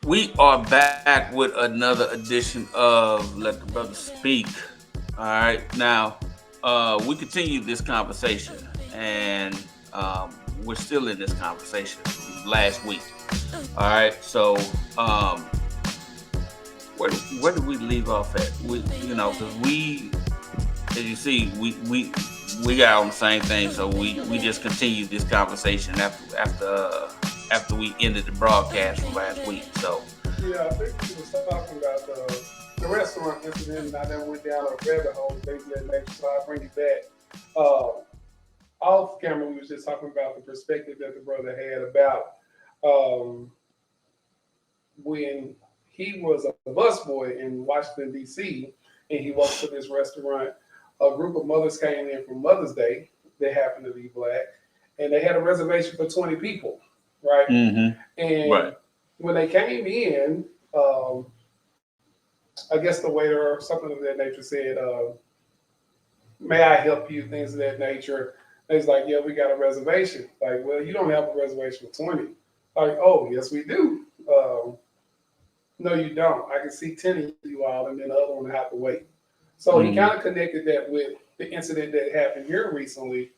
We are back with another edition of Let the Brother Speak. All right, now we continue this conversation, and we're still in this conversation from last week. All right, so um, where did we leave off at? Because as you see, we got on the same thing, so we just continued this conversation after we ended the broadcast from last week. So Yeah, I think we was talking about the restaurant incident, and I then went down a rabbit hole, things of that nature. So I bring it back. Uh, Off camera, we was just talking about the perspective that the brother had about um, when he was a busboy in Washington D.C. and he worked for this restaurant. A group of mothers came in for Mother's Day. They happened to be black, and they had a reservation for 20 people, right? mm-hmm. And Right. when they came in, I guess the waiter or something of that nature said, "May I help you?" Things of that nature. And he's like, "Yeah, we got a reservation." Like, well, you don't have a reservation for 20. Like, oh, yes, we do. No, you don't. I can see 10 of you all, and then the other one will have to wait. So he kind of Mm-hmm. connected that with the incident that happened here recently.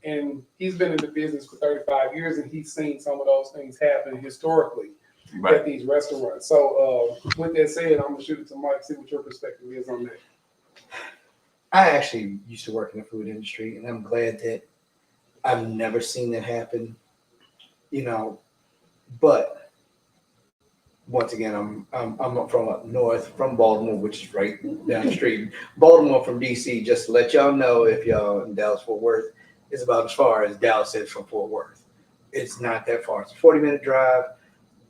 And he's been in the business for 35 years, and he's seen some of those things happen historically Right. at these restaurants. So, with that said, I'm gonna shoot it to Mike, see what your perspective is on that. I actually used to work in the food industry, and I'm glad that I've never seen that happen. You know, but once again, I'm from up north, from Baltimore, which is right down the street. Baltimore from DC. Just to let y'all know, if y'all in Dallas Fort Worth, is about as far as Dallas is from Fort Worth. It's not that far. It's a 40-minute drive,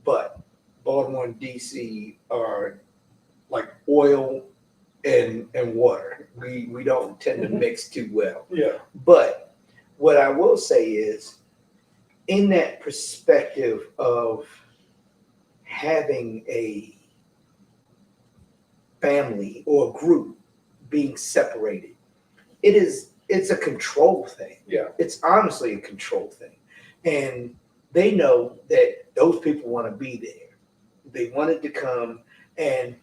but Baltimore and DC are like oil and water. We don't tend to mix too well. Yeah. But what I will say is, in that perspective of having a family or a group being separated, it's a control thing. Yeah. It's honestly a control thing. And they know that those people want to be there. They wanted to come, and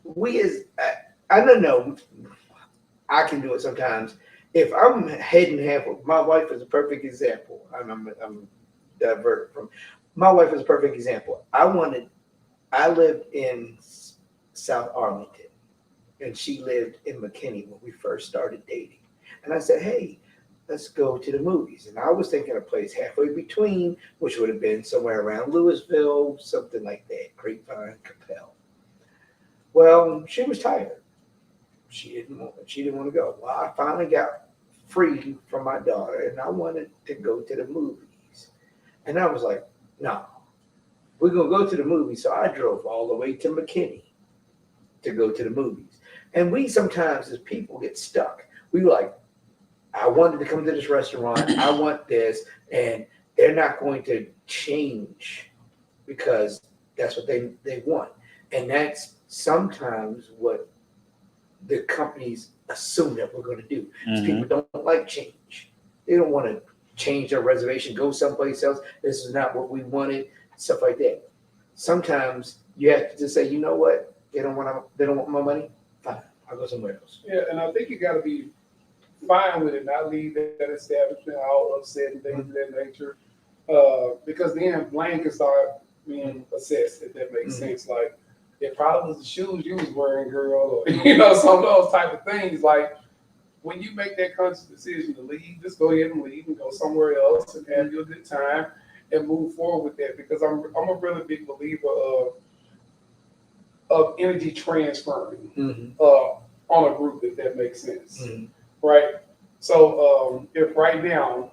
we as I don't know, I can do it sometimes. If I'm head and half, my wife is a perfect example. I'm divert from. My wife is a perfect example. I lived in South Arlington, and she lived in McKinney when we first started dating. And I said, hey, let's go to the movies. And I was thinking a place halfway between, which would have been somewhere around Louisville, something like that, Grapevine, Capel. Well, she was tired. She didn't want to go. Well, I finally got free from my daughter, and I wanted to go to the movies. And I was like, no, we're gonna go to the movies. So I drove all the way to McKinney to go to the movies. And we sometimes, as people, get stuck. We were like, I wanted to come to this restaurant. I want this, and they're not going to change because that's what they want. And that's sometimes what the companies assume that we're going to do. Because Mm-hmm. people don't like change. They don't want to change their reservation, go someplace else. This is not what we wanted, stuff like that. Sometimes you have to just say, you know what? They don't want my money. Fine, I'll go somewhere else. Yeah, and I think you got to be fine with it, not leave that establishment all upset and things of that nature. Because then blame can start being assessed, if that makes sense. Like, it probably was the shoes you was wearing, girl, or some of those type of things. Like, when you make that conscious decision to leave, just go ahead and leave and go somewhere else and have your good time and move forward with that. Because I'm a really big believer of energy transferring on a group, if that makes sense, right? So if right now,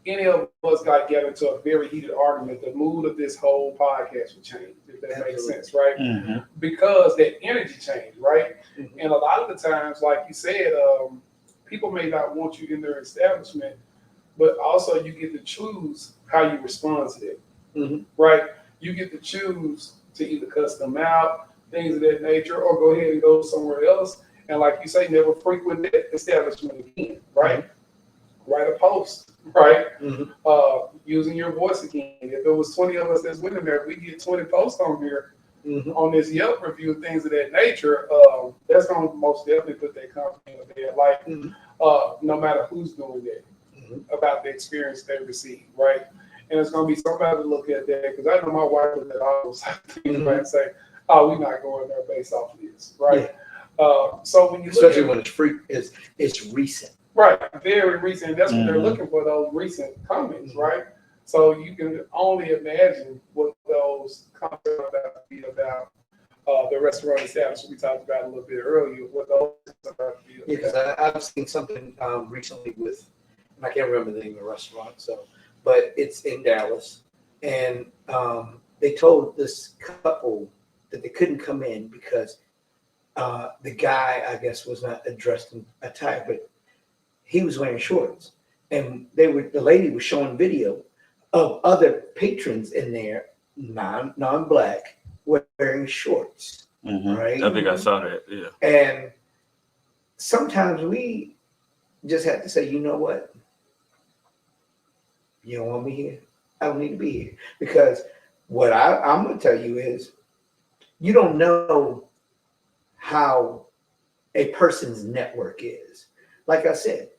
any of us got get into a very heated argument, the mood of this whole podcast would change, if that makes sense, right? Mm-hmm. Because that energy changed, right? Mhm. And a lot of the times, like you said, people may not want you in their establishment, but also you get to choose how you respond to that, right? You get to choose to either cuss them out, things of that nature, or go ahead and go somewhere else. And like you say, never frequent that establishment again, right? Write a post right? Mhm. Using your voice again. If it was 20 of us that's winning there, we get 20 posts on here Mhm. on this Yelp review, things of that nature. That's going to most definitely put that company up there. Like, Mhm. no matter who's doing that, Mhm. about the experience they receive, right? And it's going to be somebody to look at that because I know my wife looked at all those things, right, and Mhm. say, "Oh, we're not going there based off of this," right? Yeah. So when you look Especially at when it's free, it's recent. right, very recent, that's what they're Mm-hmm. looking for, those recent comments, Mhm. right? So you can only imagine what those comments are about to be about the restaurant establishment we talked about a little bit earlier, what those are about to be Yeah, because about. I've seen something recently with, and I can't remember the name of the restaurant, so, but it's in Dallas, and they told this couple that they couldn't come in because the guy, I guess, was not dressed in attire, but he was wearing shorts, and the lady was showing video of other patrons in there, non-black, wearing shorts, right? Mm-hmm. I think I Mhm. saw that. Yeah. And sometimes we just have to say, you know what? You don't want me here. I don't need to be here because what I'm going to tell you is you don't know how a person's network is. Like I said,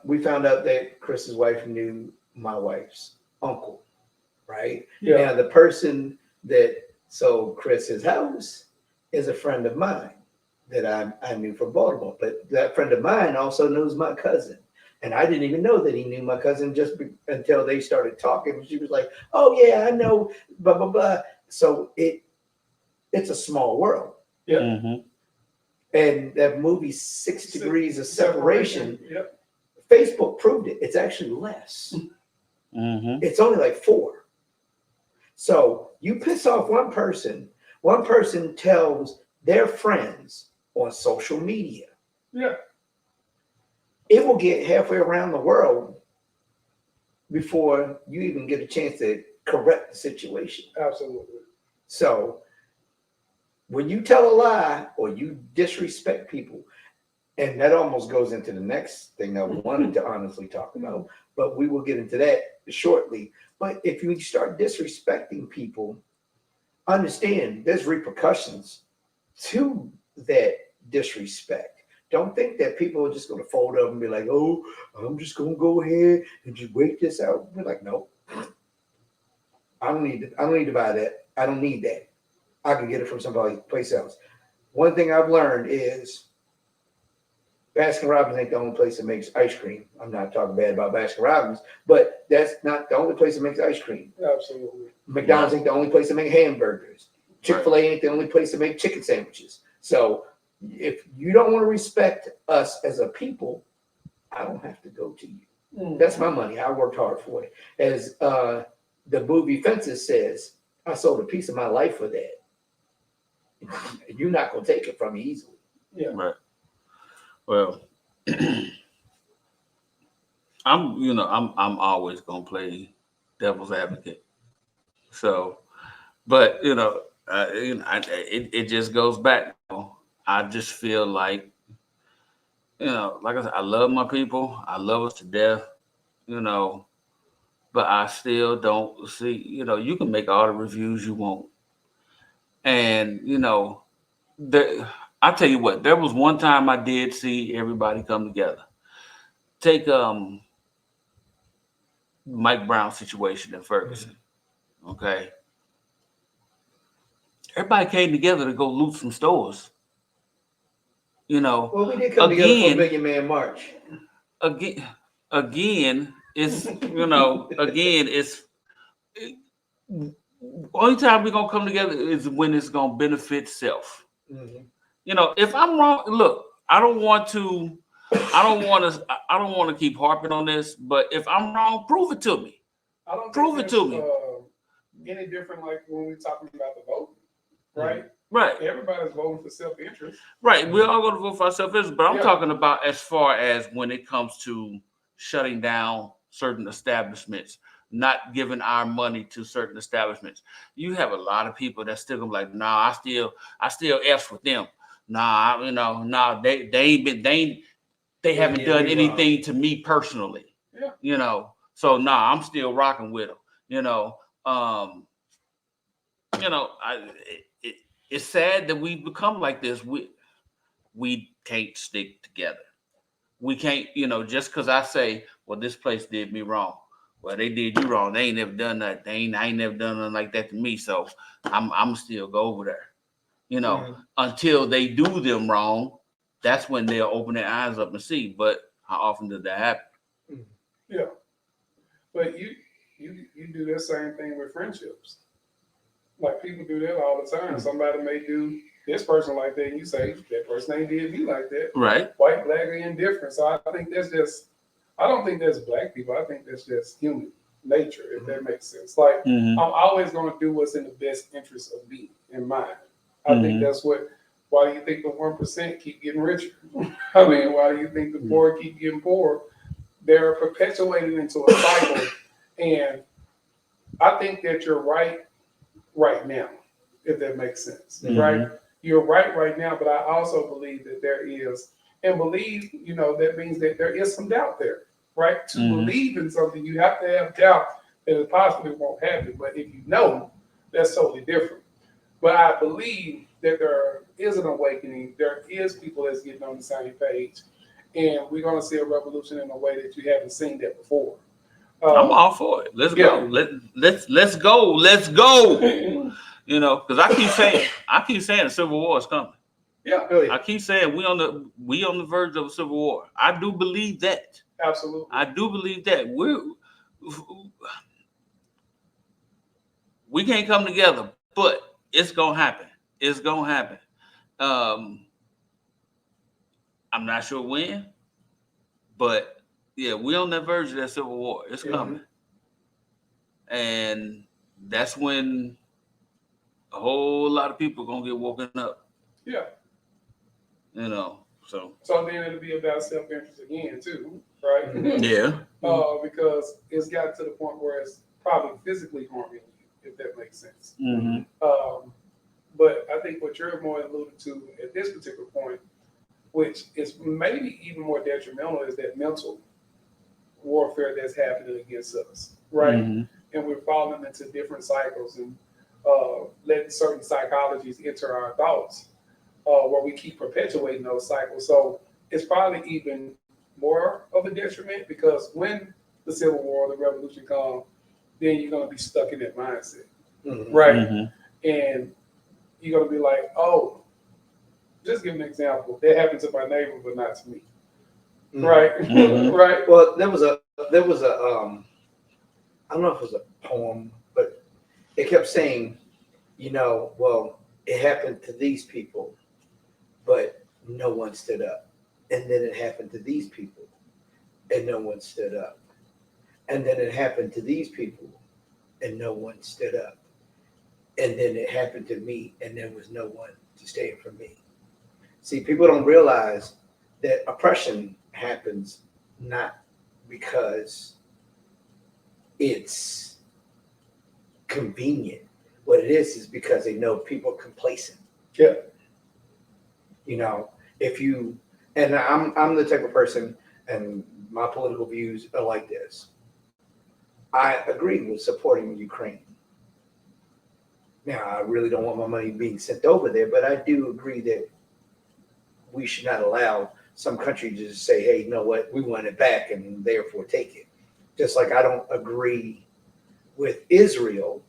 we found out that Chris's wife knew my wife's uncle, right? Yeah, Now the person that sold Chris's house is a friend of mine that I knew from Baltimore, but that friend of mine also knows my cousin. And I didn't even know that he knew my cousin until they started talking. She was like, "Oh yeah, I know," blah blah blah. So it's a small world. yeah. Mm-hmm. And that movie 6 Degrees of Separation, Yep. Facebook proved it. It's actually less. Mm-hmm. It's only like 4. So you piss off one person tells their friends on social media. Yeah, It will get halfway around the world before you even get a chance to correct the situation. absolutely. So when you tell a lie or you disrespect people, and that almost goes into the next thing I wanted to honestly talk about, but we will get into that shortly. But if you start disrespecting people, understand there's repercussions to that disrespect. Don't think that people are just going to fold up and be like, "Oh, I'm just going to go ahead and just wait this out." We're like, "No, I don't need. I don't need to buy that. I don't need that. I can get it from somebody place else." One thing I've learned is Baskin Robbins ain't the only place that makes ice cream. I'm not talking bad about Baskin Robbins, but that's not the only place that makes ice cream. Absolutely. McDonald's ain't the only place that make hamburgers. Right. Chick-fil-A ain't the only place that make chicken sandwiches. So if you don't want to respect us as a people, I don't have to go to you. That's my money. I worked hard for it. As the movie Fences says, I sold a piece of my life for that. You're not gonna take it from me easily. Yeah. Right. Well, I'm always gonna play devil's advocate. So, but it just goes back. I just feel like like I said, I love my people. I love us to death. You know, but I still don't see. You can make all the reviews you want, and there. I tell you what, there was one time I did see everybody come together. Take Mike Brown situation in Ferguson. Okay, everybody came together to go loot some stores. You know, Well, we did come together for a again, Million Man March. again, again, it's only time we're gonna come together is when it's gonna benefit self. Mhm. If I'm wrong, look, I don't want to, I don't want to keep harping on this, but if I'm wrong, prove it to me. I don't think Prove it that's to me. any different like when we're talking about the vote, right? Mhm. Right, Everybody's voting for self-interest. right. We're all going to vote for ourselves, but I'm Yeah. talking about as far as when it comes to shutting down certain establishments, not giving our money to certain establishments. You have a lot of people that still gonna be like, nah, I still F's with them. Nah, nah, they ain't been they ain't. they Yeah, haven't yeah, done we anything to me personally. Yeah. You know, so nah, I'm still rocking with them. You know, um, it's sad that we become like this. We can't stick together. We can't, just because I say, well, this place did me wrong. Well, they did you wrong. They ain't never done that. I ain't never done nothing like that to me. So I'm still go over there. Until they do them wrong, that's when they'll open their eyes up and see. But how often does that happen? Yeah. But you do that same thing with friendships. Like people do that all the time. Somebody may do this person like that, and you say that person ain't did me like that. Right. White, black, or indifferent. So I think that's just. I don't think that's black people. I think that's just human nature, if that makes sense. Like Mm-hmm. I'm always going to do what's in the best interest of me in mind. I think Mm-hmm. that's what. Why do you think the 1% keep getting richer? I mean, why do you think the poor keep getting poorer? They're perpetuated into a cycle, and I think that you're right now, if that makes sense, Mm-hmm. right? You're right now, but I also believe that there is, and believe, that means that there is some doubt there, right? To believe in something, you have to have doubt that it possibly won't happen. But if you know, that's totally different. But I believe that there is an awakening. There is people that's getting on the same page, and we're going to see a revolution in a way that you haven't seen that before. I'm all for it. Let's go. Let's go. Let's go. Because I keep saying the Civil War is coming. Yeah. Oh, yeah. I keep saying we on the verge of a civil war. I do believe that. Absolutely. I do believe that we can't come together, but it's gonna happen. It's gonna happen. Um, I'm not sure when, but yeah, we on the verge of that civil war. It's coming, and that's when a whole lot of people are gonna get woken up. Yeah. So So then it'll be about self-interest again too, right? yeah. Because it's gotten to the point where it's probably physically harming you, if that makes sense. Mm-hmm. But I think what you're more alluded to at this particular point, which is maybe even more detrimental, is that mental warfare that's happening against us, right? Mm-hmm. And we're falling into different cycles and letting certain psychologies enter our thoughts, where we keep perpetuating those cycles. So it's probably even more of a detriment because when the Civil War, the revolution comes, then you're going to be stuck in that mindset, right? Mm-hmm. And you're going to be like, oh, just give an example. That happened to my neighbor, but not to me. Right? Right? Well, there was a I don't know if it was a poem, but it kept saying, well, it happened to these people, but no one stood up. And then it happened to these people, and no one stood up. And then it happened to these people, and no one stood up. And then it happened to me, and there was no one to stand for me. See, people don't realize that oppression happens not because it's convenient. What it is because they know people are complacent. Yeah. If you, and I'm the type of person, and my political views are like this. I agree with supporting Ukraine. Now, I really don't want my money being sent over there, but I do agree that we should not allow some country to just say, hey, you know what, we want it back and therefore take it. Just like I don't agree with Israel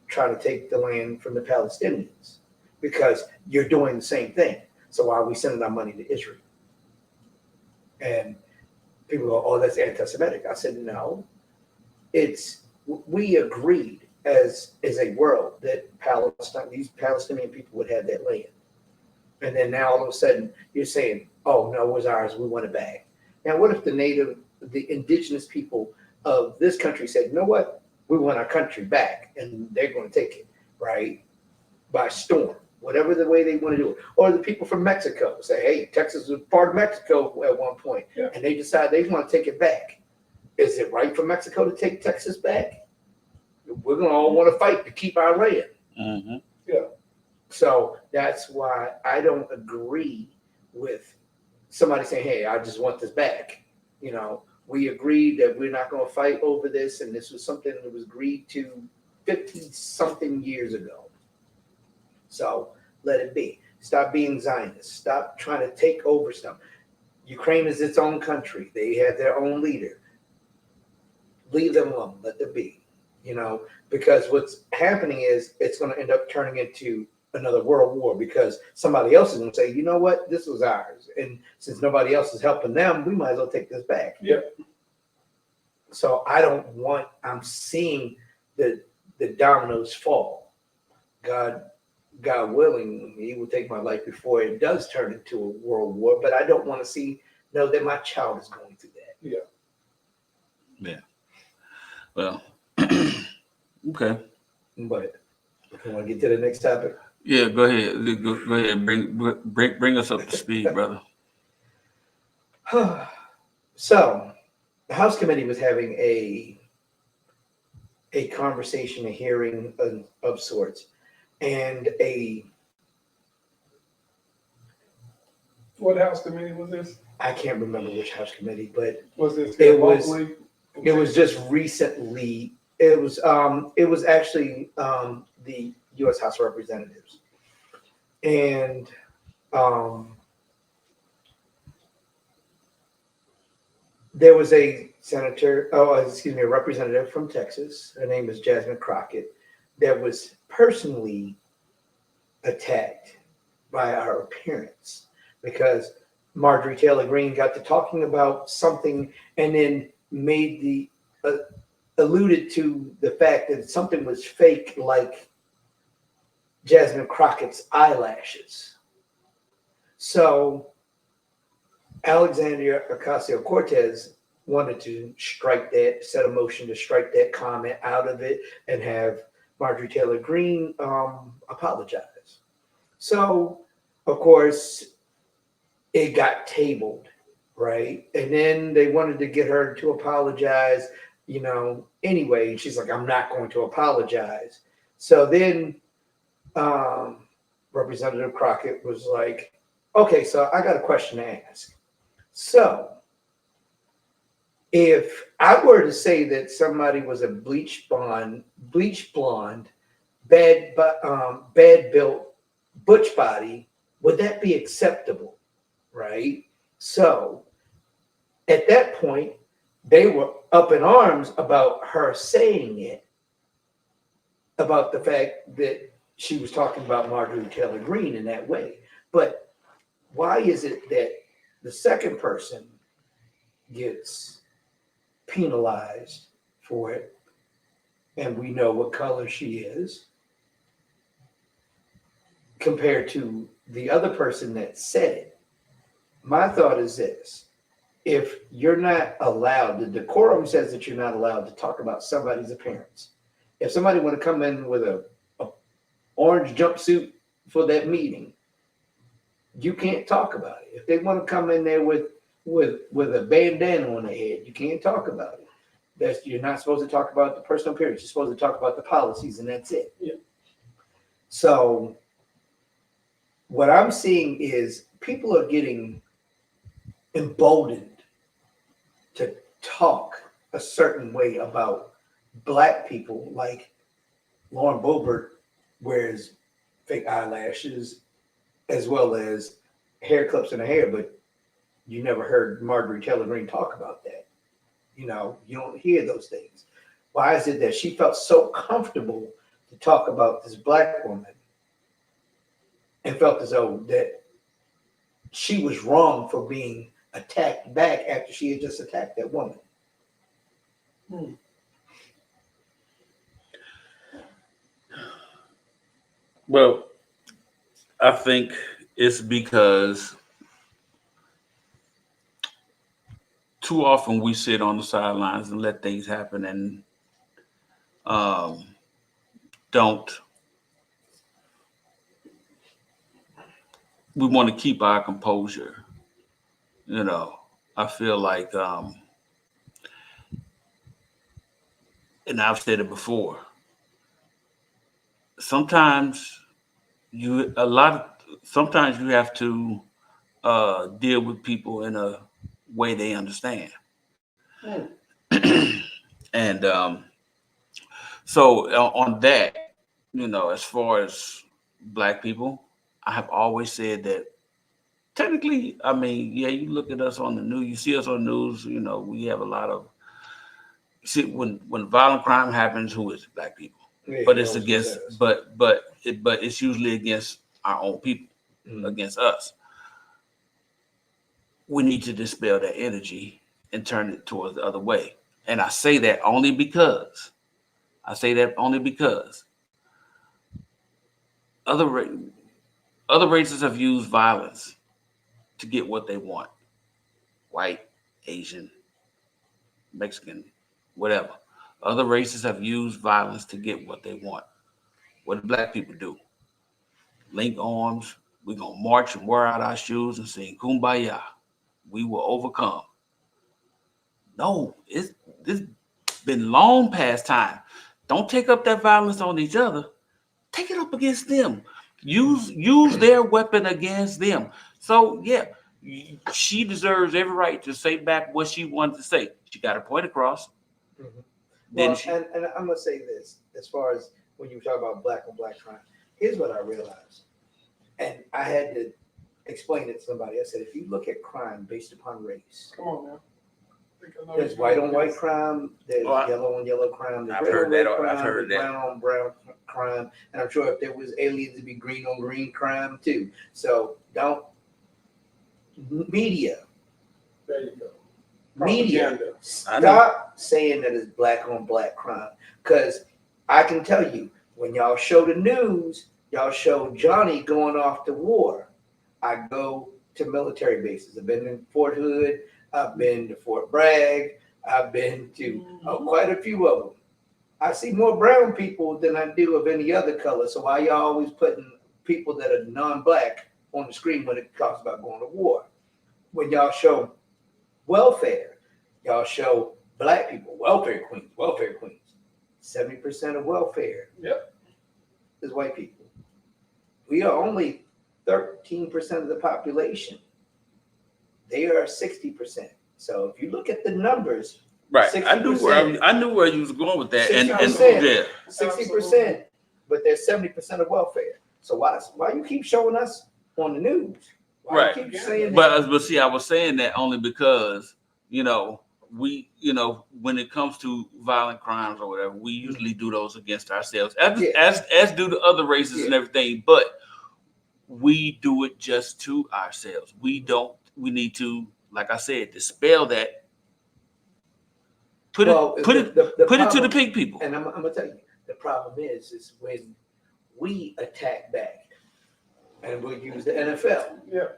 trying to take the land from the Palestinians because you're doing the same thing. So why are we sending our money to Israel? And people go, oh, that's anti-Semitic. I said, no, we agreed as a world that these Palestinian people would have that land. And then now all of a sudden you're saying, oh, no, it was ours. We want it back. Now, what if the indigenous people of this country said, you know what? We want our country back, and they're going to take it, right, by storm, whatever the way they want to do it. Or the people from Mexico say, hey, Texas was part of Mexico at one point, and they decide they want to take it back. Is it right for Mexico to take Texas back? We're going to all want to fight to keep our land. Mm-hmm. Yeah. So that's why I don't agree with somebody saying, "Hey, I just want this back." You know, we agreed that we're not going to fight over this, and this was something that was agreed to 50 something years ago. So let it be. Stop being Zionist. Stop trying to take over stuff. Ukraine is its own country. They have their own leader. Leave them alone. Let them be. You know, because what's happening is it's going to end up turning into another world war because somebody else is going to say, you know what, this was ours. And since nobody else is helping them, we might as well take this back. Yep. So I'm seeing the dominoes fall. God willing, he will take my life before it does turn into a world war. But I don't want to know that my child is going through that. Yeah. Yeah. Well, okay. But if you want to get to the next topic. Yeah, go ahead. Go ahead. Bring us up to speed, brother. So the House committee was having a conversation, a hearing of sorts, and What House committee was this? I can't remember which House committee, but Was this locally? It was just recently. It was actually the U.S. House of Representatives, and there was a a representative from Texas. Her name is Jasmine Crockett, that was personally attacked by our appearance because Marjorie Taylor Greene got to talking about something and then made alluded to the fact that something was fake, like Jasmine Crockett's eyelashes. So Alexandria Ocasio-Cortez wanted to set a motion to strike that comment out of it and have Marjorie Taylor Greene apologize. So, of course, it got tabled, right? And then they wanted to get her to apologize, anyway. And she's like, I'm not going to apologize. So then Representative Crockett was like, okay, so I got a question to ask. So if I were to say that somebody was a bleach blonde, bad built, butch body, would that be acceptable? Right? So at that point, they were up in arms about her saying it, about the fact that she was talking about Marjorie Taylor Greene in that way. But why is it that the second person gets penalized for it, and we know what color she is, compared to the other person that said it? My thought is this: if you're not allowed, the decorum says that you're not allowed to talk about somebody's appearance. If somebody want to come in with a orange jumpsuit for that meeting, you can't talk about it. If they want to come in there with a bandana on their head, you can't talk about it. You're not supposed to talk about the personal appearance. You're supposed to talk about the policies, and that's it. Yeah. So what I'm seeing is people are getting emboldened to talk a certain way about Black people, like Lauren Boebert wears fake eyelashes as well as hair clips in her hair, but you never heard Marjorie Taylor Greene talk about that. You don't hear those things. Why is it that she felt so comfortable to talk about this Black woman and felt as though that she was wrong for being attacked back after she had just attacked that woman? Well, I think it's because too often we sit on the sidelines and let things happen and um, don't. We want to keep our composure. I feel like, and I've said it before. Sometimes sometimes you have to deal with people in a way they understand. Hmm. And so on that, as far as black people, I have always said that technically, I mean, yeah, you look at us on the news, you see us on the news, we have a lot of see when violent crime happens, who is it? Black people. Yeah, But he it's always looks against at us. but it's usually against our own people, Mhm. against us. We need to dispel that energy and turn it towards the other way. And I say that only because other ra- other races have used violence to get what they want. White, Asian, Mexican, whatever. Other races have used violence to get what they want. What do black people do? Link arms. We're gonna march and wear out our shoes and sing "Kumbaya." We will overcome. No, it's been long past time. Don't take up that violence on each other. Take it up against them. Use their weapon against them. So yeah, she deserves every right to say back what she wanted to say. She got her point across, Mhm. didn't Well, she? and I'm gonna say this as far as when you talk about black on black crime. Here's what I realized, and I had to explain it to somebody. I said, if you look at crime based upon race, Come on now. I think I know there's you're white doing on white this. crime, there's Oh, yellow on yellow crime, there's I've red on heard that. red I've crime, heard there's that. brown on brown crime, and I'm sure if there was aliens, it'd be green on green crime too. So don't media There you go. media Propaganda. I know. stop saying that it's black on black crime, because I can tell you when y'all show the news, y'all show Johnny going off to war. I go to military bases. I've been in Fort Hood, I've been to Fort Bragg, I've been to quite a few of them. I see more brown people than I do of any other color. So why y'all always putting people that are non-black on the screen when it talks about going to war? When y'all show welfare, y'all show black people, welfare queens, welfare queens. 70% of welfare Yep. is white people. We are only 13% of the population. They are 60%. So if you look at the numbers, Right. 60%, I knew where you was going with that. And 60%, yeah. 60%, but there's 70% of welfare. So why you keep showing us on the news? Why Right. you keep saying that? But see, I was saying that only because we when it comes to violent crimes or whatever, we usually do those against ourselves, Yeah. as do the other races and Yeah. everything. But we do it just to ourselves. We don't. We need to, like I said, dispel that. Put Well, it put it the put it to the problem, pink people. and I'm gonna tell you, the problem is when we attack back, and we'll use the NFL. Yeah.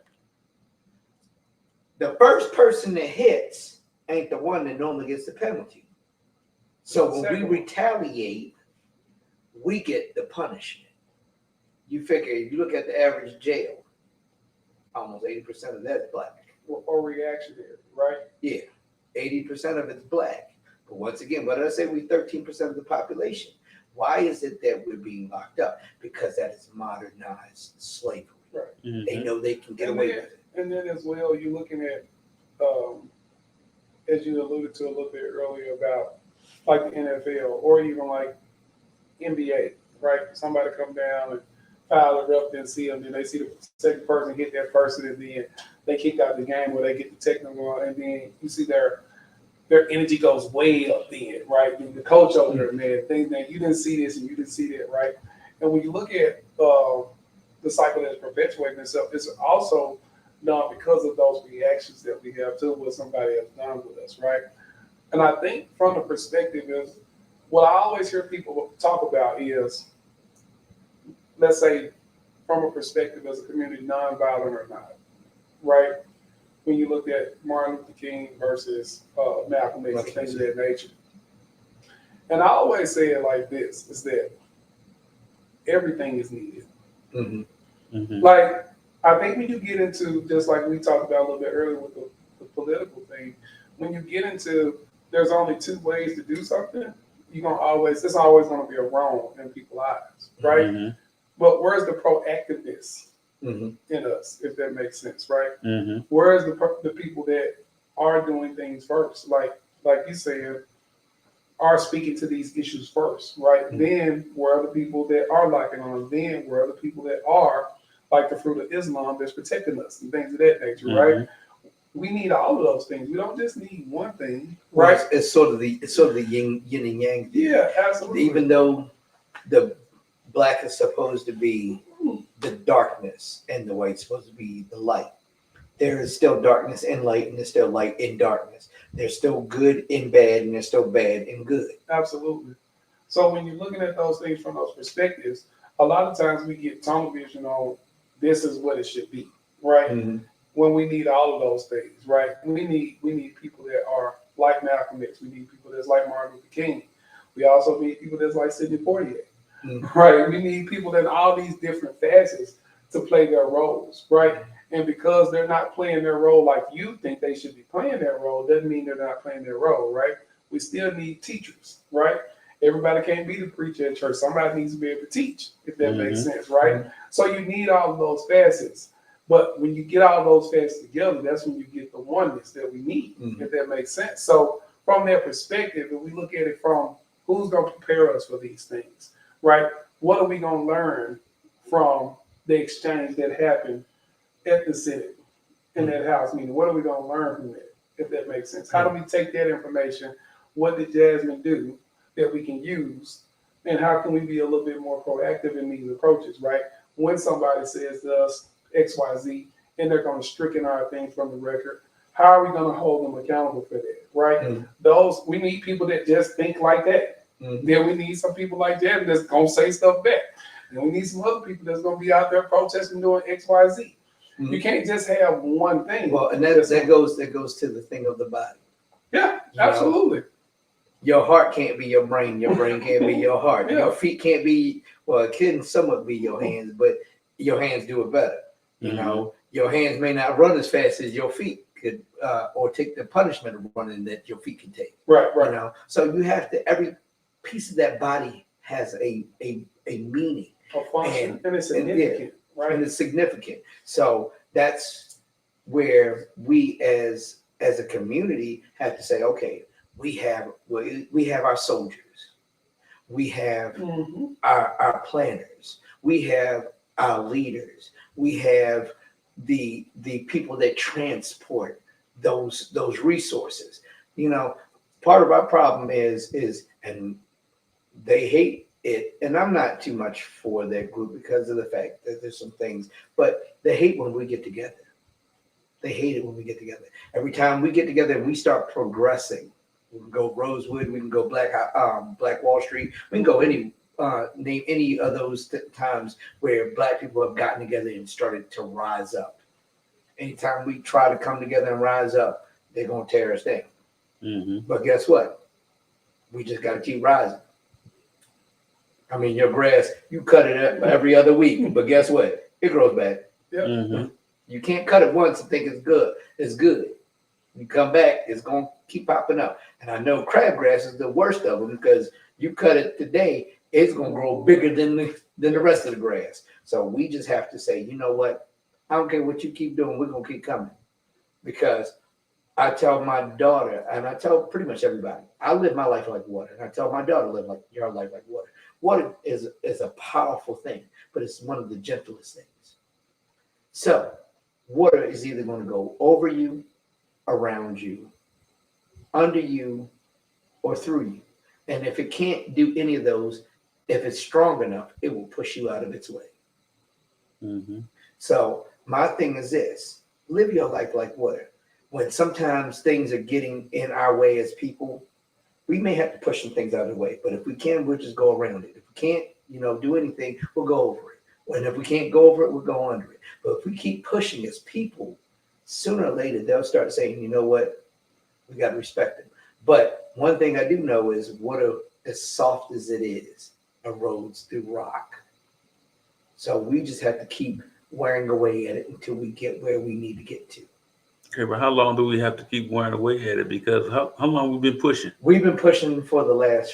The first person that hits ain't the one that normally gets the penalty. So when we Second. retaliate, we get the punishment. You figure if you look at the average jail, almost 80% of that's black. Or reactionary, right? Yeah, 80% of it's black. But once again, what did I say? We 13% of the population. Why is it that we're being locked up? Because that is modernized slavery. Right. They know they can get And away then- with it. And then as well, you're looking at, as you alluded to a little bit earlier about like the NFL or even like NBA, right? Somebody come down and foul the ref, then see them, then they see the second person hit that person, and then they kick out the game where they get the technical, and then you see their energy goes way up then, right? And the coach over there, man, things that you didn't see this and you didn't see that, right? And when you look at the cycle that's perpetuating itself, it's also done because of those reactions that we have to what somebody has done with us, right? And I think from the perspective is what I always hear people talk about is, let's say, from a perspective as a community, nonviolent or not, right? When you look at Martin Luther King versus Malcolm X and things of that nature. And I always say it like this, is that everything is needed. Mm-hmm. Like, I think when you get into, just like we talked about a little bit earlier with the political thing, when you get into there's only two ways to do something, it's always gonna be a wrong in people's eyes, right? Mhm. But where's the proactiveness in us, if that makes sense, right? Mm-hmm. Whereas the people that are doing things first, like you said, are speaking to these issues first, right? Then where are the people that are locking on? Then where are the people that are like the fruit of Islam that's protecting us and things of that nature, right? Mm-hmm. We need all of those things. We don't just need one thing, Well, right? it's sort of the yin and yang thing. Yeah, absolutely. Even though the black is supposed to be the darkness and the white's supposed to be the light, there is still darkness and light, and there's still light and darkness. There's still good and bad, and there's still bad and good. Absolutely. So when you're looking at those things from those perspectives, a lot of times we get tunnel vision on this is what it should be, right? Mm-hmm. When we need all of those things, right? We need people that are like Malcolm X. We need people that's like Martin Luther King. We also need people that's like Sidney Poitier, right? We need people that all these different facets to play their roles, right? And because they're not playing their role like you think they should be playing their role, doesn't mean they're not playing their role, right? We still need teachers, right? Everybody can't be the preacher at church. Somebody needs to be able to teach, if that makes sense, right? So you need all of those facets. But when you get all those facets together, that's when you get the oneness that we need, if that makes sense. So from that perspective, if we look at it from who's going to prepare us for these things, right? What are we going to learn from the exchange that happened at the Senate in that House meeting? What are we going to learn from that, if that makes sense? How do we take that information? What did Jasmine do that we can use? And how can we be a little bit more proactive in these approaches, right? When somebody says to us XYZ and they're going to stricken our things from the record, how are we going to hold them accountable for that, right? Those, we need people that just think like that. Then we need some people like that that's going to say stuff back. And we need some other people that's going to be out there protesting doing XYZ. You can't just have one thing. Well, and that goes to the thing of the body. Yeah, absolutely. Your heart can't be your brain can't be your heart. Yeah. Your feet can't be, well, it can somewhat be your hands, but your hands do it better. You know, your hands may not run as fast as your feet could, or take the punishment of running that your feet can take. Right. You know, so you have to, every piece of that body has a meaning. A function, and it's significant, right? And it's significant. So that's where we as a community have to say, okay, we have our soldiers, we have our planners, we have our leaders, we have the people that transport those resources. You know, part of our problem is and they hate it, and I'm not too much for that group because of the fact that there's some things, but they hate when we get together. They hate it when we get together. Every time we get together and we start progressing, we can go Rosewood, we can go Black Wall Street, we can go name any of those times where Black people have gotten together and started to rise up. Anytime we try to come together and rise up, they're gonna tear us down. But guess what? We just gotta keep rising. I mean, your grass, you cut it up every other week, but guess what? It grows back. Yep. You can't cut it once and think it's good. It's good. You come back, it's gonna keep popping up. And I know crabgrass is the worst of them because you cut it today, it's gonna grow bigger than the rest of the grass. So we just have to say, you know what? I don't care what you keep doing, we're gonna keep coming. Because I tell my daughter, and I tell pretty much everybody, I live my life like water. And I tell my daughter, live like your life like water. Water is a powerful thing, but it's one of the gentlest things. So water is either going to go over you, around you, under you, or through you. And if it can't do any of those, if it's strong enough, it will push you out of its way. So my thing is this: live your life like water. When sometimes things are getting in our way as people, we may have to push some things out of the way. But if we can, we'll just go around it. If we can't, do anything, we'll go over it. And if we can't go over it, we'll go under it. But if we keep pushing as people, sooner or later, they'll start saying, you know what, we got to respect them. But one thing I do know is water, as soft as it is, erodes through rock. So we just have to keep wearing away at it until we get where we need to get to. Okay, but how long do we have to keep wearing away at it? Because how long we've been pushing? We've been pushing for the last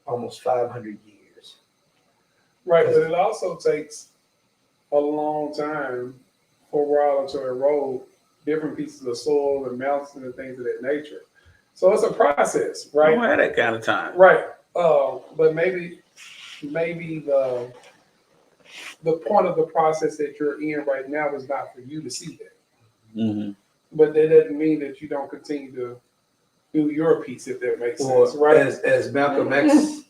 almost 500 years. Right, but it also takes a long time for a while to erode different pieces of soil and mountains and things of that nature. So it's a process, I right? don't have that kind of time. Right. But maybe the point of the process that you're in right now is not for you to see that. Mm-hmm. But that doesn't mean that you don't continue to do your piece, if that makes Or sense, right? as Malcolm X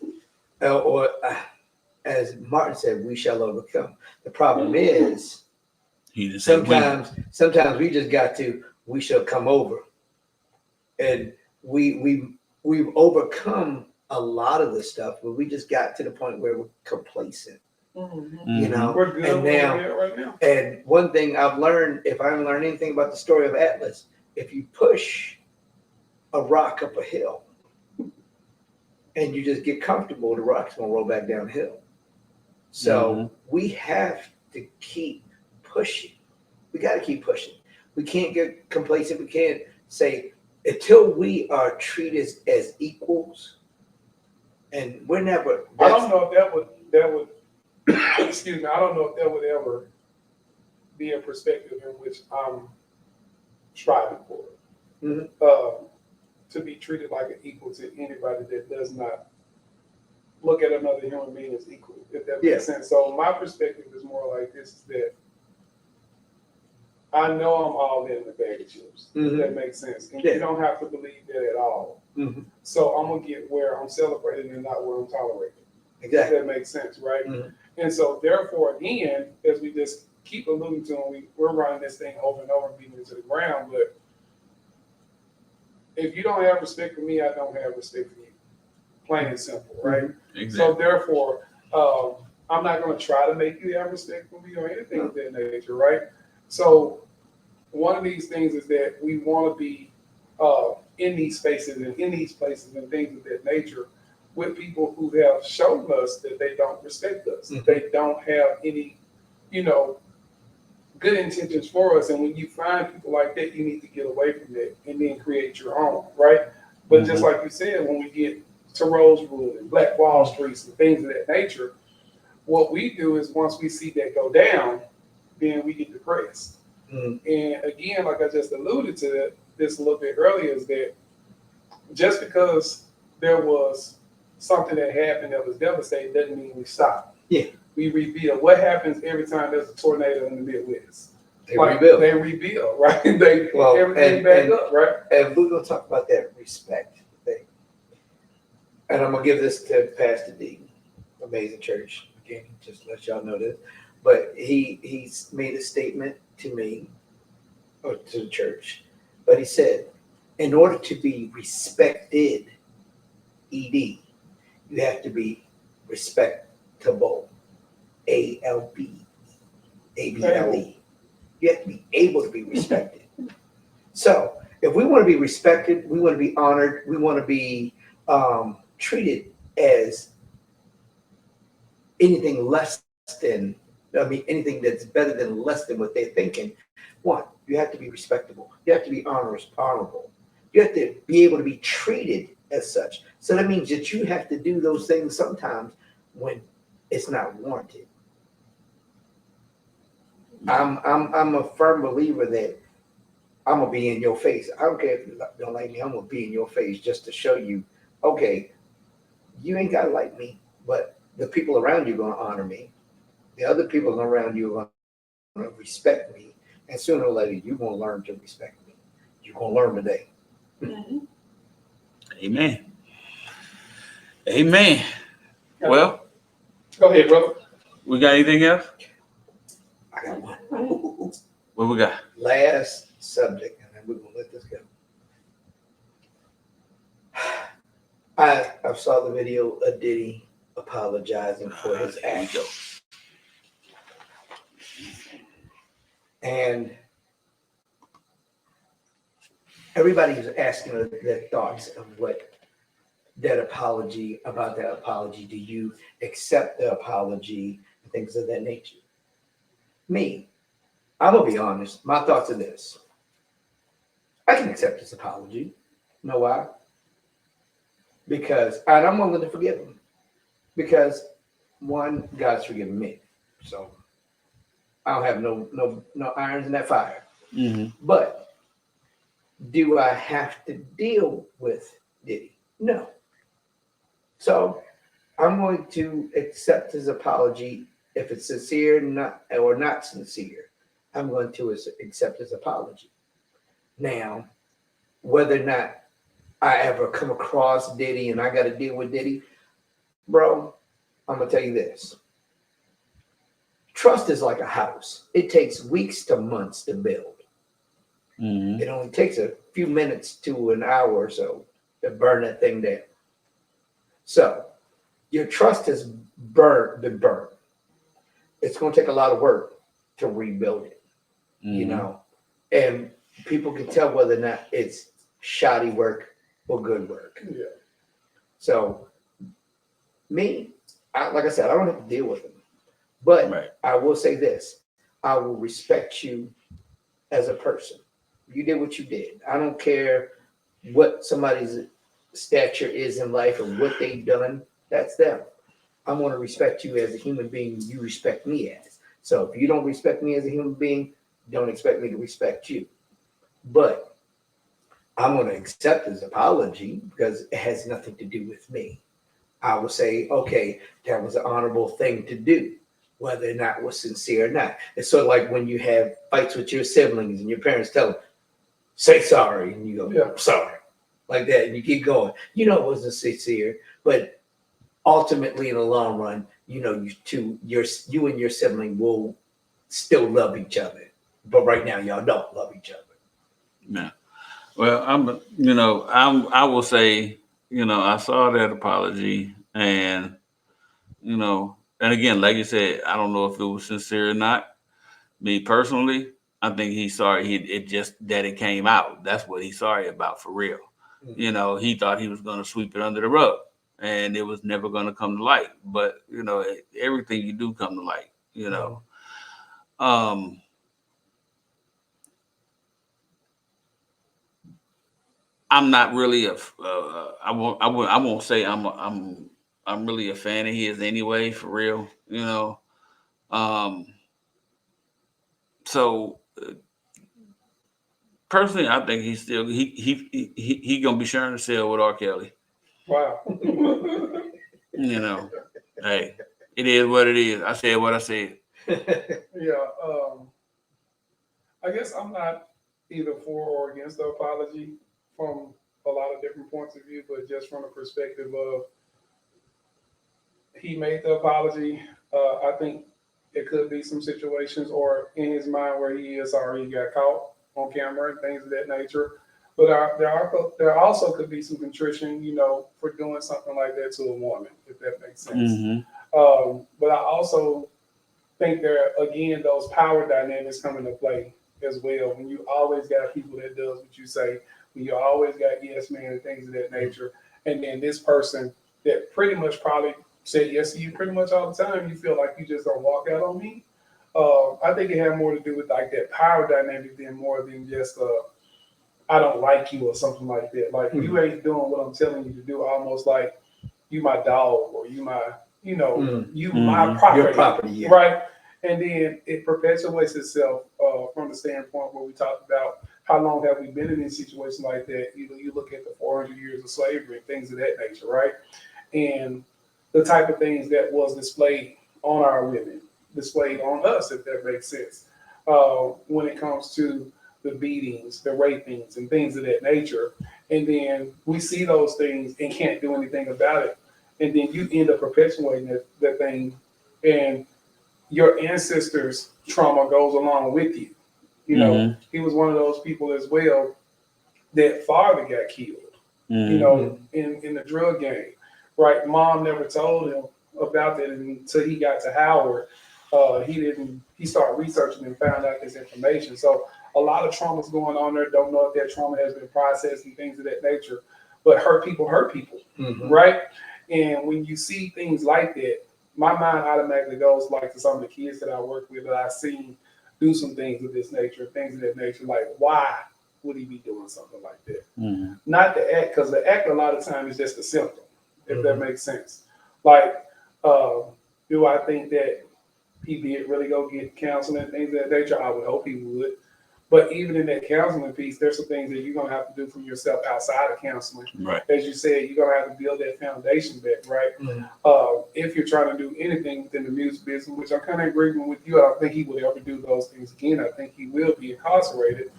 or as Martin said, we shall overcome. The problem is He just said sometimes we just got to we shall come over, and we've overcome a lot of the stuff, but we just got to the point where we're complacent. You know, We're good and where now, we're at right now. and one thing I've learned, if I learned anything about the story of Atlas, if you push a rock up a hill and you just get comfortable, the rock's gonna roll back downhill. So we have to keep pushing. We got to keep pushing. We can't get complacent. We can't say until we are treated as equals, and we're never. I don't know if that would excuse me. I don't know if that would ever be a perspective in which I'm striving for. To be treated like an equal to anybody that does not look at another human being as equal, if that makes sense. So my perspective is more like this: is that I know I'm all in the bag of chips. If that makes sense, and you don't have to believe that at all. So I'm gonna get where I'm celebrated and not where I'm tolerated. Exactly. If that makes sense, right? And so therefore, again, as we just keep alluding to, and we're running this thing over and over and beating it to the ground, but if you don't have respect for me, I don't have respect for you. Plain and simple, right? Exactly. So therefore, I'm not going to try to make you have respect for me or anything of that nature, right? So one of these things is that we want to be in these spaces and in these places and things of that nature with people who have shown us that they don't respect us. They don't have any, good intentions for us. And when you find people like that, you need to get away from that and then create your own, right? But just like you said, when we get to Rosewood and Black Wall Streets and things of that nature, what we do is once we see that go down, then we get depressed. And again, like I just alluded to this a little bit earlier, is that just because there was something that happened that was devastating doesn't mean we stop. We rebuild. What happens every time there's a tornado in the Midwest? They rebuild. They rebuild, right? They pick everything back up, right? And we're gonna talk about that respect thing. And I'm gonna give this to Pastor D, Amazing Church. Again, just to let y'all know this. But he's made a statement to me or to the church. But he said, in order to be respected, ED, you have to be respectable. ALB, ABLE. You have to be able to be respected. So if we want to be respected, we want to be honored, we want to be treated as anything less than, anything that's better than less than what they're thinking. One, you have to be respectable. You have to be honorable. You have to be able to be treated as such. So that means that you have to do those things sometimes when it's not warranted. I'm a firm believer that I'm gonna be in your face. I don't care if you don't like me. I'm gonna be in your face just to show you, okay, you ain't gotta like me, but the people around you are gonna honor me. The other people around you are gonna respect me, and sooner or later you're gonna learn to respect me. You're gonna learn today. Amen. Amen. Well, go ahead, brother. We got anything else? I got one. What we got? Last subject, and then we're gonna let this go. I saw the video of Diddy apologizing for his act. And everybody was asking their thoughts of what that apology, about that apology. Do you accept the apology and things of that nature? Me, I'm gonna be honest. My thoughts are this: I can accept this apology. You know why? Because, and I'm willing to forgive him. Because one, God's forgiven me. So I don't have no irons in that fire. Mm-hmm. But do I have to deal with Diddy? No. So I'm going to accept his apology if it's sincere, not sincere. I'm going to accept his apology. Now, whether or not I ever come across Diddy and I got to deal with Diddy, bro, I'm gonna tell you this. Trust is like a house. It takes weeks to months to build. Mm-hmm. It only takes a few minutes to an hour or so to burn that thing down. So your trust has been burnt. It's going to take a lot of work to rebuild it, you Mm-hmm. know, and people can tell whether or not it's shoddy work or good work. Yeah. So me, like I said, I don't have to deal with them, but Right. I will say this: I will respect you as a person. You did what you did. I don't care what somebody's stature is in life or what they've done. That's them. I'm going to respect you as a human being. You respect me as. So if you don't respect me as a human being, don't expect me to respect you. But I'm going to accept his apology because it has nothing to do with me. I will say, okay, that was an honorable thing to do, whether or not it was sincere or not. It's sort of like when you have fights with your siblings and your parents tell them, say sorry, and you go, Yeah. sorry, like that, and you keep going. You know it wasn't sincere, but ultimately, in the long run, you know you and your sibling will still love each other. But right now, y'all don't love each other. Yeah. Well, I will say, I saw that apology, and and again, like you said, I don't know if it was sincere or not. Me personally, I think he's sorry. It just that it came out. That's what he's sorry about for real. He thought he was going to sweep it under the rug, and it was never going to come to light. But everything you do come to light. Um, I'm not really I won't say I'm really a fan of his anyway, for real. Um, so personally, I think he's still he gonna be sharing the cell with R. Kelly. Wow. You know, hey, it is what it is. I said what I said. Yeah. I guess I'm not either for or against the apology from a lot of different points of view, but just from the perspective of he made the apology. I think it could be some situations or in his mind where he is sorry he got caught on camera and things of that nature. But there also could be some contrition, for doing something like that to a woman, if that makes sense. Mm-hmm. But I also think there again those power dynamics come into play as well. When you always got people that does what you say, when you always got yes man and things of that nature, and then this person that pretty much probably said yes to you pretty much all the time, you feel like you just don't walk out on me. I think it had more to do with like that power dynamic than more than just I don't like you or something like that. Like you ain't doing what I'm telling you to do. Almost like you my dog or you my you my Mm-hmm. property, Your property, yeah. right? And then it perpetuates itself from the standpoint where we talked about how long have we been in a situation like that. You look at the 400 years of slavery and things of that nature, right? And the type of things that was displayed on our women, displayed on us, if that makes sense. When it comes to the beatings, the rapings, and things of that nature. And then we see those things and can't do anything about it. And then you end up perpetuating that thing, and your ancestors' trauma goes along with you. Mm-hmm. He was one of those people as well that father got killed, Mm-hmm. in the drug game. Right? Mom never told him about that until he got to Howard. He didn't. He started researching and found out this information. So a lot of trauma's going on there. Don't know if that trauma has been processed and things of that nature. But hurt people, right? And when you see things like that, my mind automatically goes like to some of the kids that I work with that I've seen do some things of this nature, things of that nature. Like, why would he be doing something like that? Mm-hmm. Not the act, because the act a lot of times is just a symptom, if that makes sense. Like, uh, do I think that he did really go get counseling and things of that nature. I would hope he would. But even in that counseling piece, there's some things that you're gonna have to do for yourself outside of counseling. Right. As you said, you're gonna have to build that foundation back, right? If you're trying to do anything within the music business, which I'm kind of agreeing with you, I don't think he would ever do those things again. I think he will be incarcerated.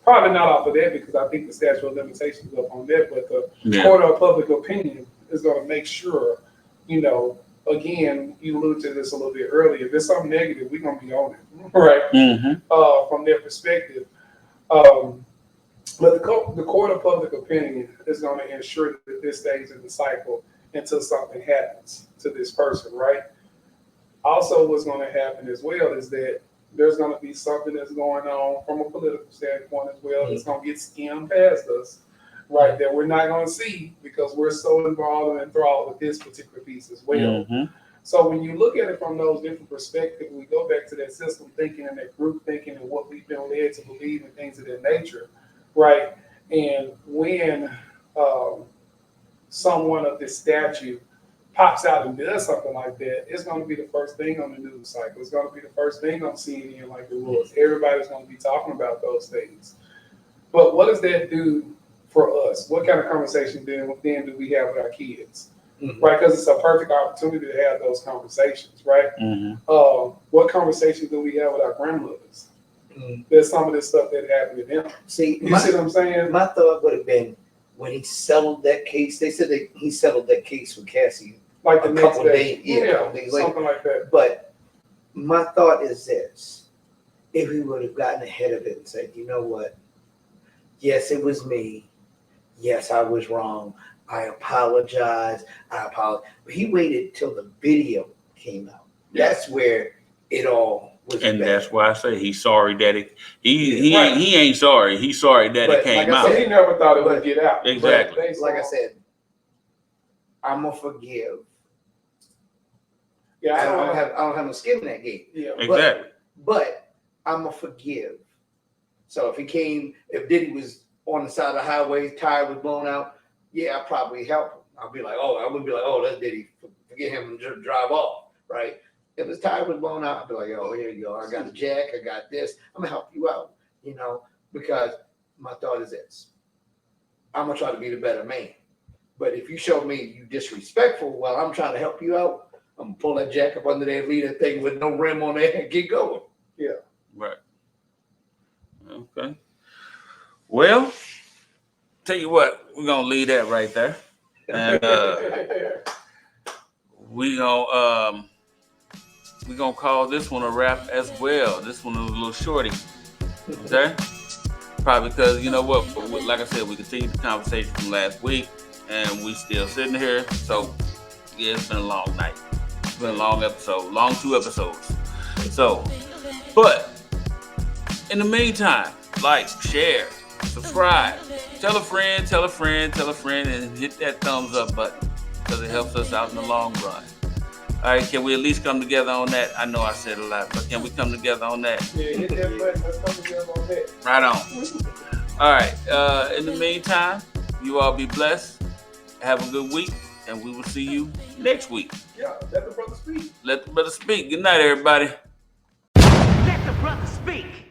Probably not off of that because I think the statute of limitations is up on that, but the court of public opinion is going to make sure, again, you alluded to this a little bit earlier. If there's something negative, we're going to be on it, right? Mm-hmm. From their perspective. But the court of public opinion is going to ensure that this stays in the cycle until something happens to this person, right? Also, what's going to happen as well is that there's going to be something that's going on from a political standpoint as well that's going to get skimmed past us, right? That we're not going to see because we're so involved and enthralled with this particular piece as well. So when you look at it from those different perspectives, we go back to that system thinking and that group thinking and what we've been led to believe and things of that nature, right? And when someone of this statute pops out and does something like that, it's going to be the first thing on the news cycle. It's going to be the first thing on CNN like it was. Everybody's going to be talking about those things. But what does that do for us? What kind of conversation then do we have with our kids? Right, because it's a perfect opportunity to have those conversations, right? What conversations do we have with our grandmothers? There's some of this stuff that happened to them. See, You see what I'm saying? my thought would have been when he settled that case. They said that he settled that case with Cassie Like the a next couple day. days, a couple days later. Something like that. But my thought is this: if he would have gotten ahead of it and said, "You know what? Yes, it was me. Yes, I was wrong. I apologize. But he waited till the video came out. That's where it all was. And better. that's why I say he's sorry that he ain't sorry. He's sorry that But it came like I out. So he never thought it would get out. Exactly. But Like I said, I'm gonna forgive. yeah, I don't have no skin in that game. Yeah. Exactly. But I'm gonna forgive. So if Diddy was on the side of the highway, tire was blown out, yeah, I'd probably help him. I wouldn't be like, oh, that's Diddy. Forget him and just drive off, right? If his tire was blown out, I'd be like, oh, here you go. I got a jack. I got this. I'm gonna help you out, because my thought is this: I'm gonna try to be the better man. But if you show me you disrespectful while I'm trying to help you out, I'm gonna pull that jack up under there, leave that thing with no rim on there, and get going. Yeah. Right. Okay. Well, tell you what, we're gonna leave that right there, and we gonna call this one a wrap as well. This one was a little shorty. Okay. Probably because you know what, like I said, we continued the conversation from last week, and we still sitting here. So yeah, it's been a long night. It's been a long episode, long 2 episodes. So, but in the meantime, like, share, subscribe, tell a friend, and hit that thumbs up button because it helps us out in the long run. All right, can we at least come together on that? I know I said a lot, but can we come together on that? Yeah, hit that button. Let's come together on that. Right on. All right, in the meantime, you all be blessed. Have a good week, and we will see you next week. Yeah, let the brother speak. Let the brother speak. Good night, everybody. Let the brother speak.